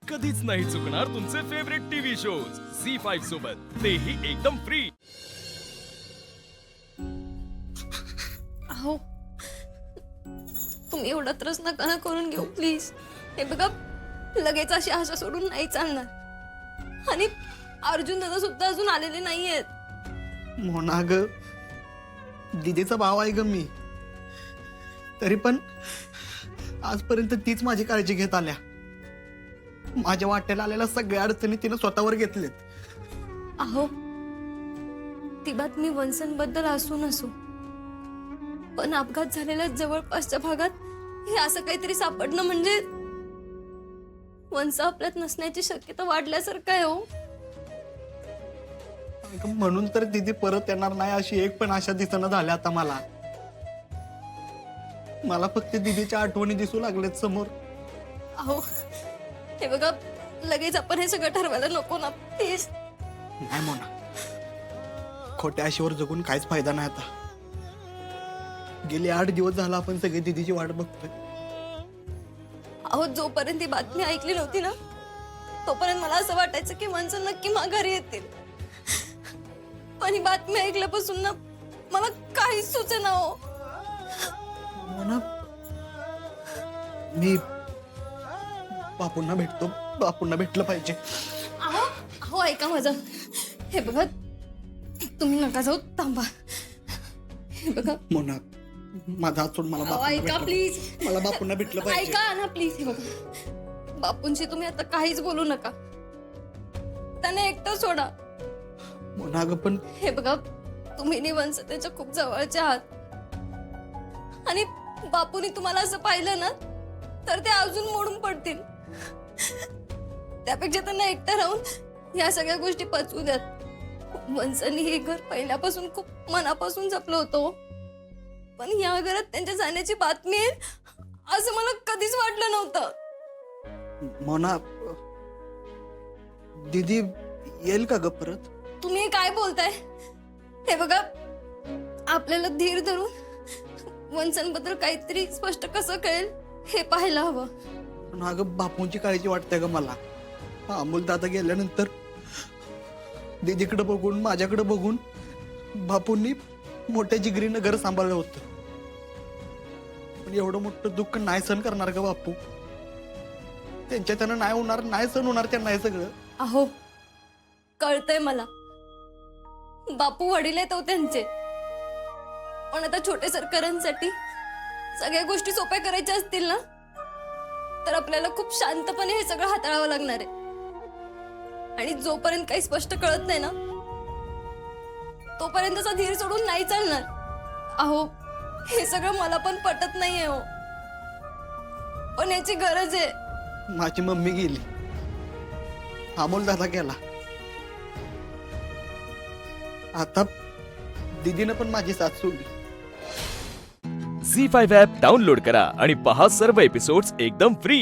कधीच नाही चुकणार तुमचे फेवरेट टीव्ही शोज झी5 सोबत, तेही एकदम फ्री. अहो तुम्ही एवढा त्रास नका ना करून घेऊ प्लीज. हे बघा लगेच अशी आशा सोडून नाही चालणार. आणि अर्जुन दादा सुद्धा अजून आलेले नाहीयेत. मोना ग, दीदीचा भाव आहे ग मी. तरी पण आजपर्यंत तीच माझी काळजी घेत आल्या. माझ्या वाट्याला आलेल्या सगळ्या अडचणी तिने स्वतःवर घेतलेत. अहो ती बातमी वंसन बद्दल असू नसू, पण अपघात झालेल्या जवळपासच्या भागात हे असं काहीतरी सापडणं म्हणजे वंस आपल्यात नसण्याची शक्यता वाढल्यासारखं आहे. हो अगं, म्हणून तर दीदी परत येणार नाही अशी एक पण आशा दिसणं झाल्या आता मला. मला फक्त दीदीच्या आठवणी दिसू लागलेत समोर. अहो हे बघा लगेच आपण हे सगळं ठरवायला नको ना प्लीज. नाही मोना, खोट्या आशेवर जगून काहीच फायदा नाही आता. गेले 8 दिवस झाला आपण सगळे दीदीची वाट बघतोय. अहो जोपर्यंत ही बातमी ऐकली नव्हती ना तोपर्यंत मला असं वाटायचं की माणसं नक्की माघारी येतील. पण ही बातमी ऐकल्यापासून ना मला काहीच सुचेना. हो मोना, मी बापूंना भेटतो. बापूंना भेटलं पाहिजे. अहो अहो ऐका माझं. हे बघा तुम्ही नका जाऊ, थांबा. हे बघा मोना, माझा हात सोड. मला अहो, बापूंना ऐका भेटलं- प्लीज. मला बापूंना भेटलं पाहिजे. ऐका ना प्लीज. हे बघा बापूंशी तुम्ही आता काहीच बोलू नका. त्यांना एकटं सोडा. मोना ग, पण हे बघा तुम्ही निवंस त्याच्या खूप जवळचे आहात. आणि बापूनी तुम्हाला असं पाहिलं ना तर ते अजून मोडून पडतील. त्यापेक्षा त्यांना एकटं राहून या सगळ्या गोष्टी पचवू द्यात. वंसांनी हे घर पहिल्यापासून खूप मनापासून जपलं होतं. पण या घरात त्यांच्या जाण्याची बातमी आहे असं मला कधीच वाटलं नव्हतं. मोना, दीदी येईल का ग परत? तुम्ही हे काय बोलताय? हे बघा आपल्याला धीर धरून वंसांबद्दल काहीतरी स्पष्ट कसं कळेल हे पाहायला हवं. पण अगं, बापूंची काळजी वाटते ग मला. अमोल दादा गेल्यानंतर दीदीकडे बघून, माझ्याकडे बघून बापूंनी मोठ्या जिगरीनं घर सांभाळलं होतं. पण एवढं मोठं दुःख नाही सहन करणार ग बापू. त्यांच्या त्यानं नाही होणार, नाही सहन होणार त्यांना हे सगळं. अहो कळतंय मला, बापू वडील आहेत हो त्यांचे. पण आता छोटे सरकारांसाठी सगळ्या गोष्टी सोप्या करायच्या असतील ना तर आपल्याला खूप शांतपणे हे सगळं हाताळावं लागणार आहे. आणि जोपर्यंत काही स्पष्ट कळत नाही ना तोपर्यंतचा धीर सोडून नाही चालणार. अहो हे सगळं मला पण पटत नाहीये. हो पण याची गरज आहे. माझी मम्मी गेली, अमोल दादा गेला, आता दीदीनं पण माझी साथ सोडली. झी5 ॲप डाउनलोड करा आणि पहा सर्व एपिसोड्स एकदम फ्री.